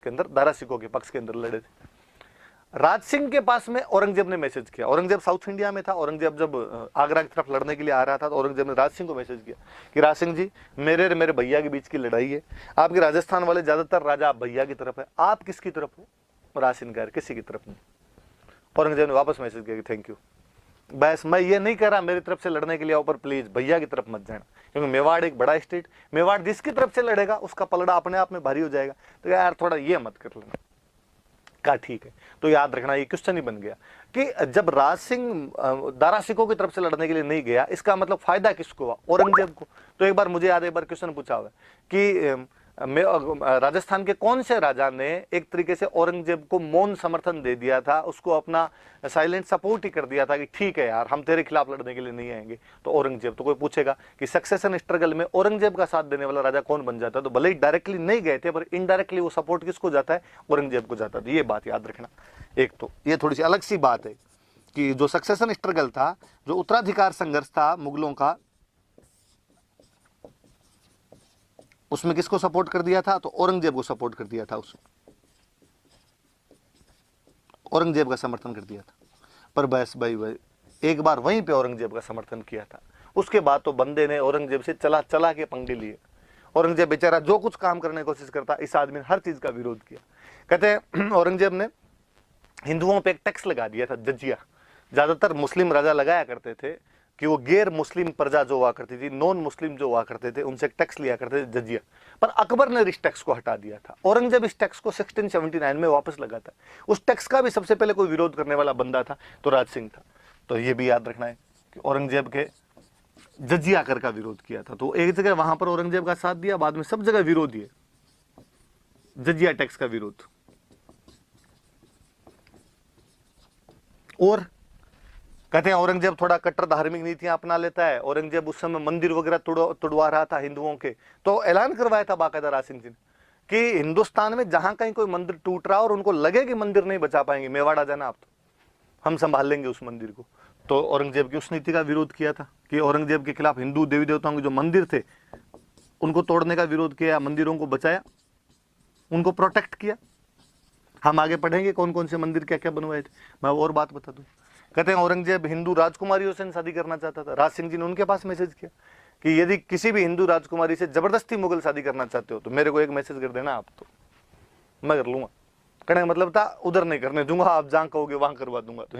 के अंदर दारा सिकों के पक्ष के अंदर लड़े थे। राज सिंह के पास में औरंगजेब ने मैसेज किया। औरंगजेब साउथ इंडिया में था। औरंगजेब जब आगरा की तरफ लड़ने के लिए आ रहा था तो औरंगजेब ने राज सिंह को मैसेज किया कि राज सिंह जी, मेरे भैया के बीच की लड़ाई है। आपके राजस्थान वाले ज्यादातर राजा आप भैया की तरफ है, आप किसकी तरफ हो? राज सिंह कह रहे किसी की तरफ नहीं। औरंगजेब ने वापस मैसेज किया कि थैंक यू, बस मैं ये नहीं कह रहा मेरी तरफ से लड़ने के लिए, ऊपर प्लीज भैया की तरफ मत जाना, क्योंकि मेवाड़ एक बड़ा स्टेट, मेवाड़ जिसकी तरफ से लड़ेगा उसका पलड़ा अपने आप में भारी हो जाएगा, तो यार थोड़ा ये मत कर लेना। कहा ठीक है। तो याद रखना ये क्वेश्चन ही बन गया कि जब राज सिंह दारा सिकों की तरफ से लड़ने के लिए नहीं गया, इसका मतलब फायदा किसको हुआ? औरंगजेब को। तो एक बार मुझे याद है, एक बार क्वेश्चन पूछा हुआ कि राजस्थान के कौन से राजा ने एक तरीके से औरंगजेब को मौन समर्थन दे दिया था, उसको अपना साइलेंट सपोर्ट ही कर दिया था कि ठीक है यार हम तेरे खिलाफ लड़ने के लिए नहीं आएंगे? तो औरंगजेब। तो कोई पूछेगा कि सक्सेशन स्ट्रगल में औरंगजेब का साथ देने वाला राजा कौन बन जाता है? तो भले ही डायरेक्टली नहीं गए थे, पर इनडायरेक्टली वो सपोर्ट किसको जाता है? औरंगजेब को जाता था। ये बात याद रखना। एक तो ये थोड़ी सी अलग सी बात है कि जो सक्सेशन स्ट्रगल था, जो उत्तराधिकार संघर्ष था मुगलों का, उसमें किसको सपोर्ट कर दिया था? तो औरंगजेब को सपोर्ट कर दिया था, उसमें औरंगजेब का समर्थन कर दिया था। पर बस भाई एक बार वहीं पे औरंगजेब का समर्थन किया था, उसके बाद तो बंदे ने औरंगजेब से चला चला के पंगे लिए। औरंगजेब बेचारा जो कुछ काम करने की कोशिश करता, इस आदमी ने हर चीज का विरोध किया। कहते हैं औरंगजेब ने हिंदुओं पे एक टैक्स लगा दिया था, जजिया। ज्यादातर मुस्लिम राजा लगाया करते थे कि वो गैर मुस्लिम प्रजा जो हुआ करती थी, नॉन मुस्लिम जो हुआ करते थे, उनसे एक टैक्स लिया करते थे, जजिया। पर अकबर ने इस टैक्स को हटा दिया था। औरंगजेब इस टैक्स को 1679 में वापस लगाता है। उस टैक्स का भी सबसे पहले कोई विरोध करने वाला बंदा था तो राज सिंह था। तो ये भी याद रखना है कि औरंगजेब के जजिया कर का विरोध किया था। तो एक जगह वहां पर औरंगजेब का साथ दिया, बाद में सब जगह विरोध दिए, जजिया टैक्स का विरोध। और कहते हैं औरंगजेब थोड़ा कट्टर धार्मिक नीतियां अपना लेता है। औरंगजेब उस समय मंदिर वगैरह तुड़वा रहा था हिंदुओं के, तो ऐलान करवाया था बाकायदा राज सिंह जी ने कि हिंदुस्तान में जहां कहीं कोई मंदिर टूट रहा और उनको लगे कि मंदिर नहीं बचा पाएंगे, मेवाड़ आ जाना आप, तो हम संभाल लेंगे उस मंदिर को। तो औरंगजेब की उस नीति का विरोध किया था कि औरंगजेब के खिलाफ हिंदू देवी देवताओं के जो मंदिर थे उनको तोड़ने का विरोध किया, मंदिरों को बचाया, उनको प्रोटेक्ट किया। हम आगे पढ़ेंगे कौन कौन से मंदिर क्या क्या बनवाए थे। मैं और बात बता दूं, कहते हैं औरंगजेब हिंदू राजकुमारियों से शादी करना चाहता था। राज सिंह जी ने उनके पास मैसेज किया कि यदि किसी भी हिंदू राजकुमारी से जबरदस्ती मुगल शादी करना चाहते हो तो मेरे को एक मैसेज कर देना, आप तो मैं कर लूंगा। कहने का मतलब था उधर नहीं करने दूंगा, आप जहां कहोगे वहां करवा दूंगा। तो